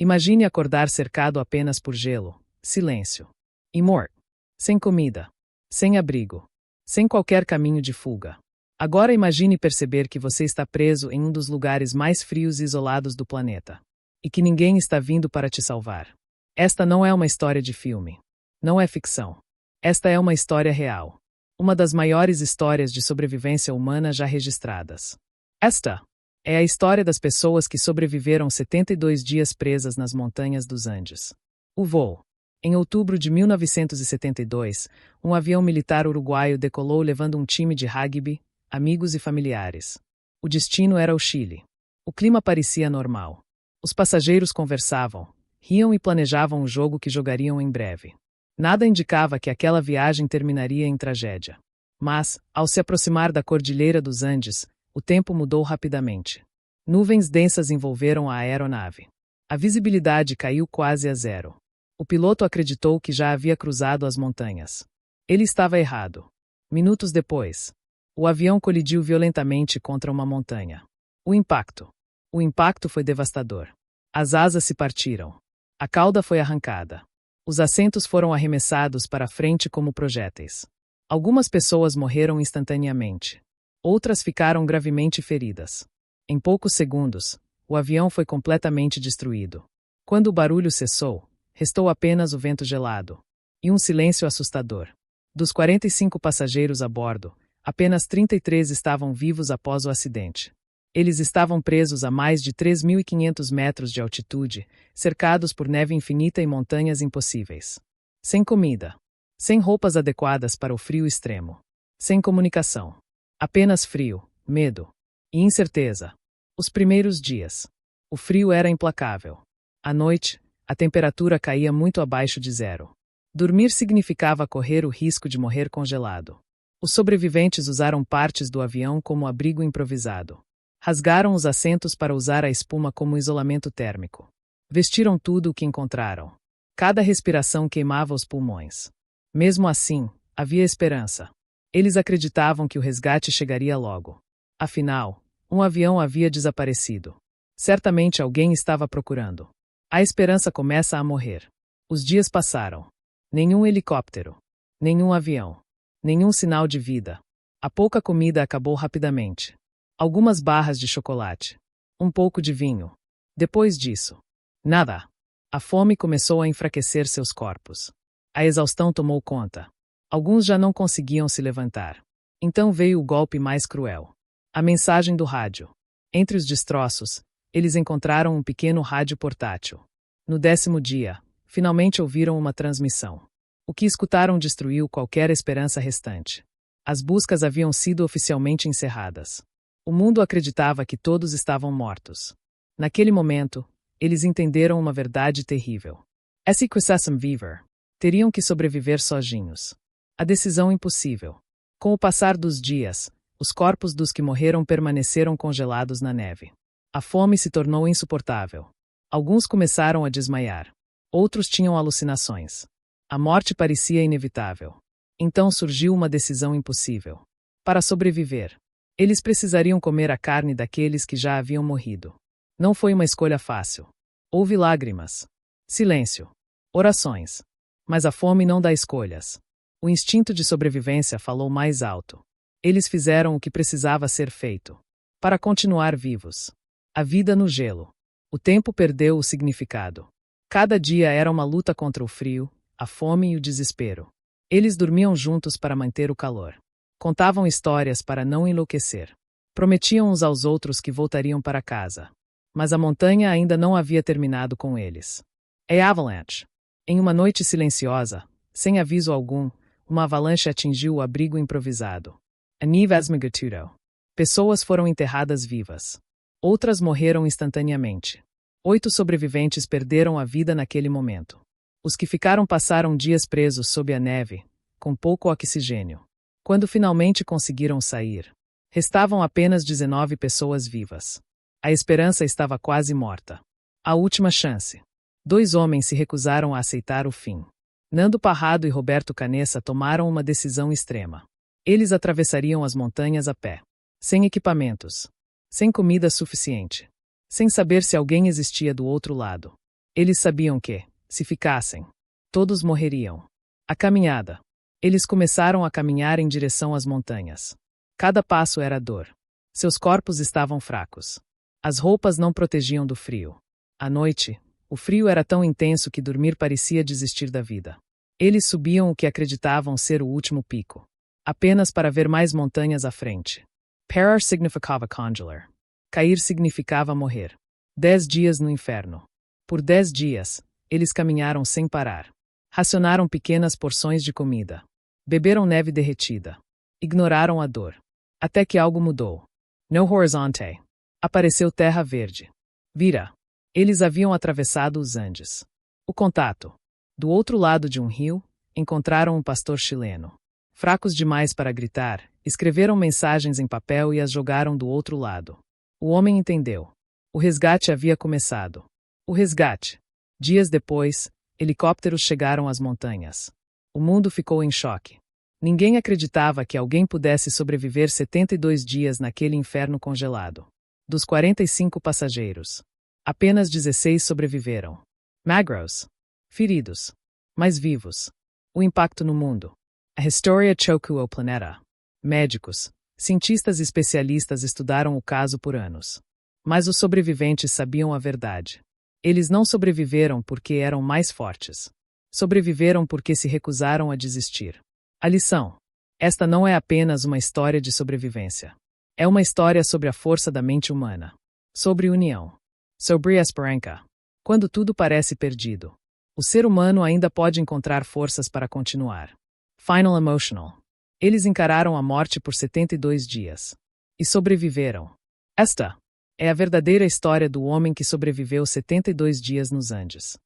Imagine acordar cercado apenas por gelo, silêncio e morte. Sem comida, sem abrigo, sem qualquer caminho de fuga. Agora imagine perceber que você está preso em um dos lugares mais frios e isolados do planeta. E que ninguém está vindo para te salvar. Esta não é uma história de filme. Não é ficção. Esta é uma história real. Uma das maiores histórias de sobrevivência humana já registradas. Esta é a história das pessoas que sobreviveram 72 dias presas nas montanhas dos Andes. O voo. Em outubro de 1972, um avião militar uruguaio decolou levando um time de rugby, amigos e familiares. O destino era o Chile. O clima parecia normal. Os passageiros conversavam, riam e planejavam o jogo que jogariam em breve. Nada indicava que aquela viagem terminaria em tragédia. Mas, ao se aproximar da Cordilheira dos Andes, o tempo mudou rapidamente. Nuvens densas envolveram a aeronave. A visibilidade caiu quase a zero. O piloto acreditou que já havia cruzado as montanhas. Ele estava errado. Minutos depois, o avião colidiu violentamente contra uma montanha. O impacto foi devastador. As asas se partiram. A cauda foi arrancada. Os assentos foram arremessados para frente como projéteis. Algumas pessoas morreram instantaneamente. Outras ficaram gravemente feridas. Em poucos segundos, o avião foi completamente destruído. Quando o barulho cessou, restou apenas o vento gelado. E um silêncio assustador. Dos 45 passageiros a bordo, apenas 33 estavam vivos após o acidente. Eles estavam presos a mais de 3.500 metros de altitude, cercados por neve infinita e montanhas impossíveis. Sem comida. Sem roupas adequadas para o frio extremo. Sem comunicação. Apenas frio, medo e incerteza. Os primeiros dias. O frio era implacável. À noite, a temperatura caía muito abaixo de zero. Dormir significava correr o risco de morrer congelado. Os sobreviventes usaram partes do avião como abrigo improvisado. Rasgaram os assentos para usar a espuma como isolamento térmico. Vestiram tudo o que encontraram. Cada respiração queimava os pulmões. Mesmo assim, havia esperança. Eles acreditavam que o resgate chegaria logo. Afinal, um avião havia desaparecido. Certamente alguém estava procurando. A esperança começa a morrer. Os dias passaram. Nenhum helicóptero. Nenhum avião. Nenhum sinal de vida. A pouca comida acabou rapidamente. Algumas barras de chocolate. Um pouco de vinho. Depois disso, nada. A fome começou a enfraquecer seus corpos. A exaustão tomou conta. Alguns já não conseguiam se levantar. Então veio o golpe mais cruel. A mensagem do rádio. Entre os destroços, eles encontraram um pequeno rádio portátil. No 10º dia, finalmente ouviram uma transmissão. O que escutaram destruiu qualquer esperança restante. As buscas haviam sido oficialmente encerradas. O mundo acreditava que todos estavam mortos. Naquele momento, eles entenderam uma verdade terrível. Se quisessem viver, teriam que sobreviver sozinhos. A decisão impossível. Com o passar dos dias, os corpos dos que morreram permaneceram congelados na neve. A fome se tornou insuportável. Alguns começaram a desmaiar. Outros tinham alucinações. A morte parecia inevitável. Então surgiu uma decisão impossível. Para sobreviver, eles precisariam comer a carne daqueles que já haviam morrido. Não foi uma escolha fácil. Houve lágrimas, silêncio, orações. Mas a fome não dá escolhas. O instinto de sobrevivência falou mais alto. Eles fizeram o que precisava ser feito. Para continuar vivos. A vida no gelo. O tempo perdeu o significado. Cada dia era uma luta contra o frio, a fome e o desespero. Eles dormiam juntos para manter o calor. Contavam histórias para não enlouquecer. Prometiam uns aos outros que voltariam para casa. Mas a montanha ainda não havia terminado com eles. Avalanche. Em uma noite silenciosa, sem aviso algum, uma avalanche atingiu o abrigo improvisado. Pessoas foram enterradas vivas. Outras morreram instantaneamente. 8 sobreviventes perderam a vida naquele momento. Os que ficaram passaram dias presos sob a neve, com pouco oxigênio. Quando finalmente conseguiram sair, restavam apenas 19 pessoas vivas. A esperança estava quase morta. A última chance. 2 homens se recusaram a aceitar o fim. Nando Parrado e Roberto Canessa tomaram uma decisão extrema. Eles atravessariam as montanhas a pé. Sem equipamentos. Sem comida suficiente. Sem saber se alguém existia do outro lado. Eles sabiam que, se ficassem, todos morreriam. A caminhada. Eles começaram a caminhar em direção às montanhas. Cada passo era dor. Seus corpos estavam fracos. As roupas não protegiam do frio. À noite, o frio era tão intenso que dormir parecia desistir da vida. Eles subiam o que acreditavam ser o último pico, apenas para ver mais montanhas à frente. Parar significava congelar. Cair significava morrer. 10 dias no inferno. Por 10 dias, eles caminharam sem parar. Racionaram pequenas porções de comida. Beberam neve derretida. Ignoraram a dor. Até que algo mudou. No horizonte. Apareceu terra verde. Vira. Eles haviam atravessado os Andes. O contato. Do outro lado de um rio, encontraram um pastor chileno. Fracos demais para gritar, escreveram mensagens em papel e as jogaram do outro lado. O homem entendeu. O resgate havia começado. O resgate. Dias depois, helicópteros chegaram às montanhas. O mundo ficou em choque. Ninguém acreditava que alguém pudesse sobreviver 72 dias naquele inferno congelado. Dos 45 passageiros, apenas 16 sobreviveram. Magros. Feridos. Mas vivos. O impacto no mundo. A história chocou o planeta. Médicos, cientistas e especialistas estudaram o caso por anos. Mas os sobreviventes sabiam a verdade. Eles não sobreviveram porque eram mais fortes. Sobreviveram porque se recusaram a desistir. A lição. Esta não é apenas uma história de sobrevivência. É uma história sobre a força da mente humana. Sobre união. Sobre a esperança. Quando tudo parece perdido, o ser humano ainda pode encontrar forças para continuar. Final Emotional. Eles encararam a morte por 72 dias. E sobreviveram. Esta é a verdadeira história do homem que sobreviveu 72 dias nos Andes.